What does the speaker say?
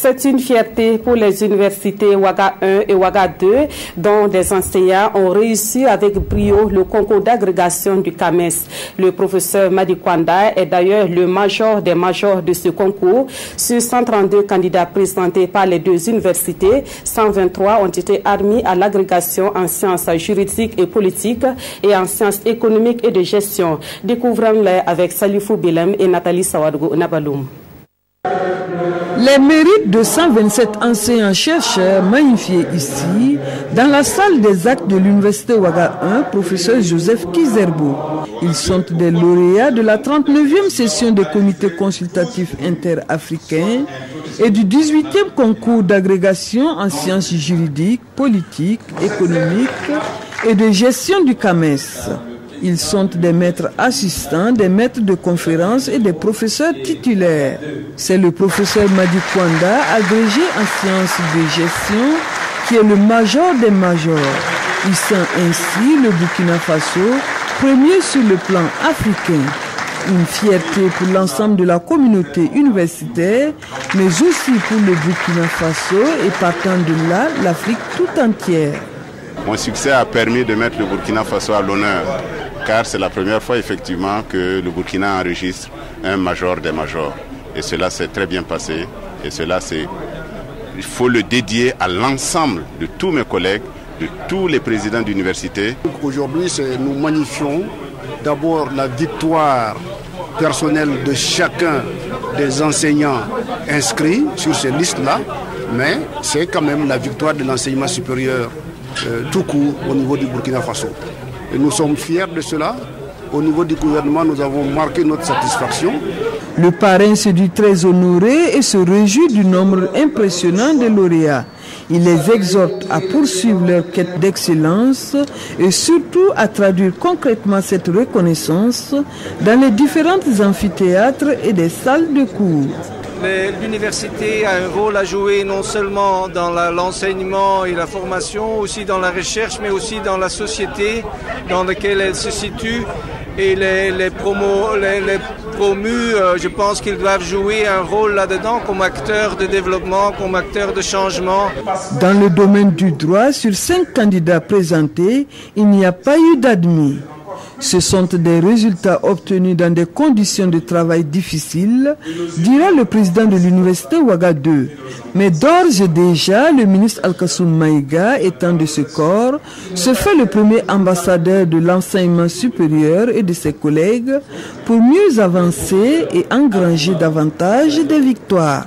C'est une fierté pour les universités Ouaga 1 et Ouaga 2, dont des enseignants ont réussi avec brio le concours d'agrégation du CAMES. Le professeur Madi Kwanda est d'ailleurs le major des majors de ce concours. Sur 132 candidats présentés par les deux universités, 123 ont été admis à l'agrégation en sciences juridiques et politiques et en sciences économiques et de gestion. Découvrons-les avec Salifou Bilem et Nathalie Sawadou Nabaloum. Les mérites de 127 enseignants-chercheurs magnifiés ici, dans la salle des actes de l'université Ouaga 1, professeur Joseph Kizerbo. Ils sont des lauréats de la 39e session des comités consultatifs interafricains et du 18e concours d'agrégation en sciences juridiques, politiques, économiques et de gestion du CAMES. Ils sont des maîtres assistants, des maîtres de conférences et des professeurs titulaires. C'est le professeur Madi Kwanda, agrégé en sciences de gestion, qui est le major des majors. Il sent ainsi le Burkina Faso premier sur le plan africain. Une fierté pour l'ensemble de la communauté universitaire, mais aussi pour le Burkina Faso et partant de là, l'Afrique tout entière. Mon succès a permis de mettre le Burkina Faso à l'honneur, car c'est la première fois effectivement que le Burkina enregistre un major des majors. Et cela s'est très bien passé. Et cela, il faut le dédier à l'ensemble de tous mes collègues, de tous les présidents d'université. Aujourd'hui, nous magnifions d'abord la victoire personnelle de chacun des enseignants inscrits sur ces listes-là, mais c'est quand même la victoire de l'enseignement supérieur tout court au niveau du Burkina Faso. Et nous sommes fiers de cela. Au niveau du gouvernement, nous avons marqué notre satisfaction. Le parrain se dit très honoré et se réjouit du nombre impressionnant de lauréats. Il les exhorte à poursuivre leur quête d'excellence et surtout à traduire concrètement cette reconnaissance dans les différents amphithéâtres et des salles de cours. L'université a un rôle à jouer non seulement dans l'enseignement et la formation, aussi dans la recherche, mais aussi dans la société dans laquelle elle se situe. Et les promus, je pense qu'ils doivent jouer un rôle là-dedans comme acteurs de développement, comme acteurs de changement. Dans le domaine du droit, sur 5 candidats présentés, il n'y a pas eu d'admis. Ce sont des résultats obtenus dans des conditions de travail difficiles, dira le président de l'université Ouaga 2. Mais d'ores et déjà, le ministre Al-Kassoum Maïga, étant de ce corps, se fait le premier ambassadeur de l'enseignement supérieur et de ses collègues pour mieux avancer et engranger davantage de victoires.